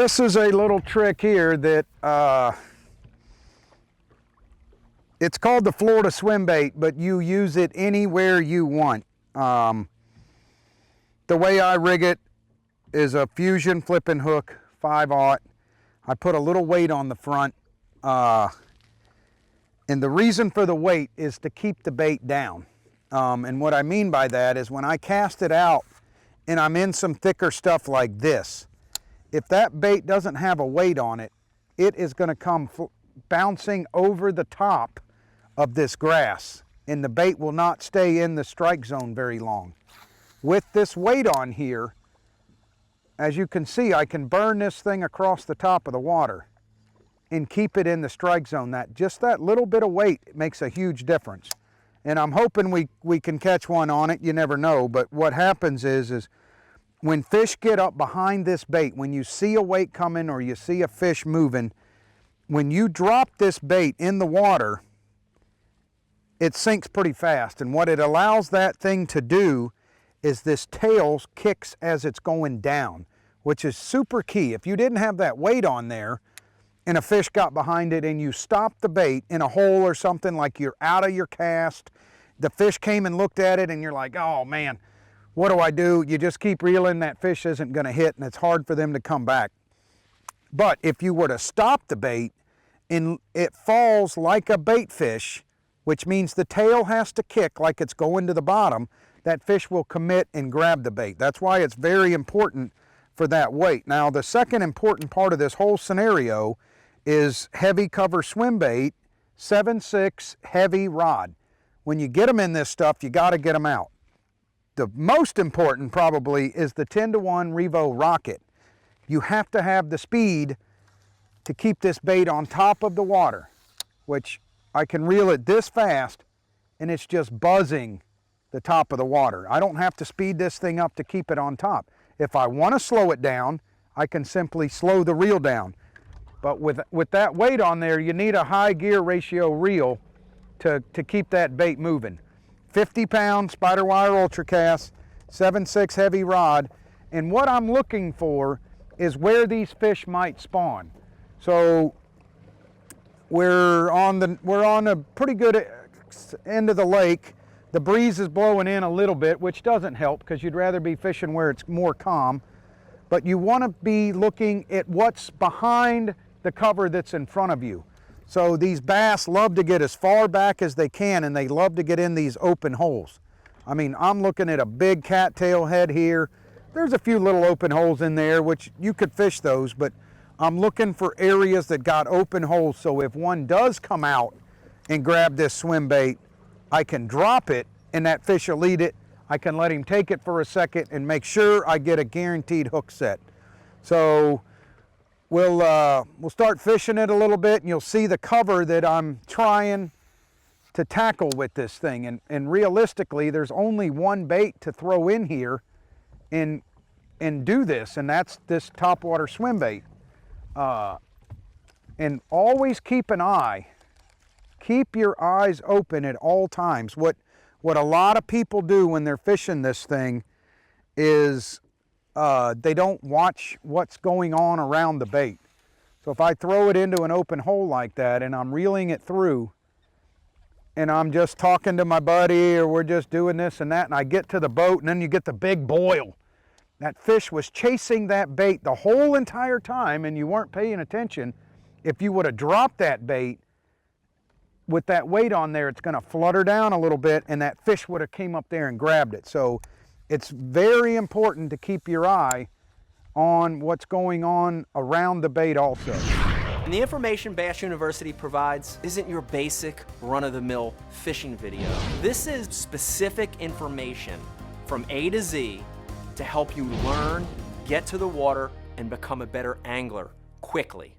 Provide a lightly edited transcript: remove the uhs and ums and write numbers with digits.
This is a little trick here that it's called the Florida swim bait, but you use it anywhere you want. The way I rig it is a fusion flipping hook, 5/0. I put a little weight on the front, and the reason for the weight is to keep the bait down. And what I mean by that is when I cast it out and I'm in some thicker stuff like this, if that bait doesn't have a weight on it, it is going to come bouncing over the top of this grass, and the bait will not stay in the strike zone very long. With this weight on here, as you can see, I can burn this thing across the top of the water and keep it in the strike zone. Just that little bit of weight makes a huge difference. And I'm hoping we can catch one on it. You never know. But what happens is when fish get up behind this bait, when you see a weight coming or you see a fish moving, when you drop this bait in the water, it sinks pretty fast. And what it allows that thing to do is this tail kicks as it's going down, which is super key. If you didn't have that weight on there and a fish got behind it and you stopped the bait in a hole or something, like you're out of your cast, the fish came and looked at it and you're like, oh man, what do I do? You just keep reeling, that fish isn't gonna hit and it's hard for them to come back. But if you were to stop the bait and it falls like a bait fish, which means the tail has to kick like it's going to the bottom, that fish will commit and grab the bait. That's why it's very important for that weight. Now, the second important part of this whole scenario is heavy cover swim bait, 7/6 heavy rod. When you get them in this stuff, you gotta get them out. The most important probably is the 10-to-1 Revo Rocket. You have to have the speed to keep this bait on top of the water, which I can reel it this fast and it's just buzzing the top of the water. I don't have to speed this thing up to keep it on top. If I want to slow it down, I can simply slow the reel down. But with that weight on there, you need a high gear ratio reel to keep that bait moving. 50-pound spider wire ultra cast, 7/6 heavy rod, and what I'm looking for is where these fish might spawn. So we're on a pretty good end of the lake. The breeze is blowing in a little bit, which doesn't help because you'd rather be fishing where it's more calm. But you want to be looking at what's behind the cover that's in front of you. So these bass love to get as far back as they can, and they love to get in these open holes. I mean, I'm looking at a big cattail head here. There's a few little open holes in there, which you could fish those, but I'm looking for areas that got open holes, so if one does come out and grab this swim bait, I can drop it and that fish will eat it. I can let him take it for a second and make sure I get a guaranteed hook set. So we'll start fishing it a little bit and you'll see the cover that I'm trying to tackle with this thing. And realistically, there's only one bait to throw in here and do this, and that's this topwater swim bait. And always keep an eye. Keep your eyes open at all times. What a lot of people do when they're fishing this thing is they don't watch what's going on around the bait. So if I throw it into an open hole like that and I'm reeling it through and I'm just talking to my buddy or we're just doing this and that, and I get to the boat and then you get the big boil. That fish was chasing that bait the whole entire time and you weren't paying attention. If you would have dropped that bait, with that weight on there, it's gonna flutter down a little bit and that fish would have came up there and grabbed it. So it's very important to keep your eye on what's going on around the bait also. And the information Bass University provides isn't your basic run-of-the-mill fishing video. This is specific information from A to Z to help you learn, get to the water, and become a better angler quickly.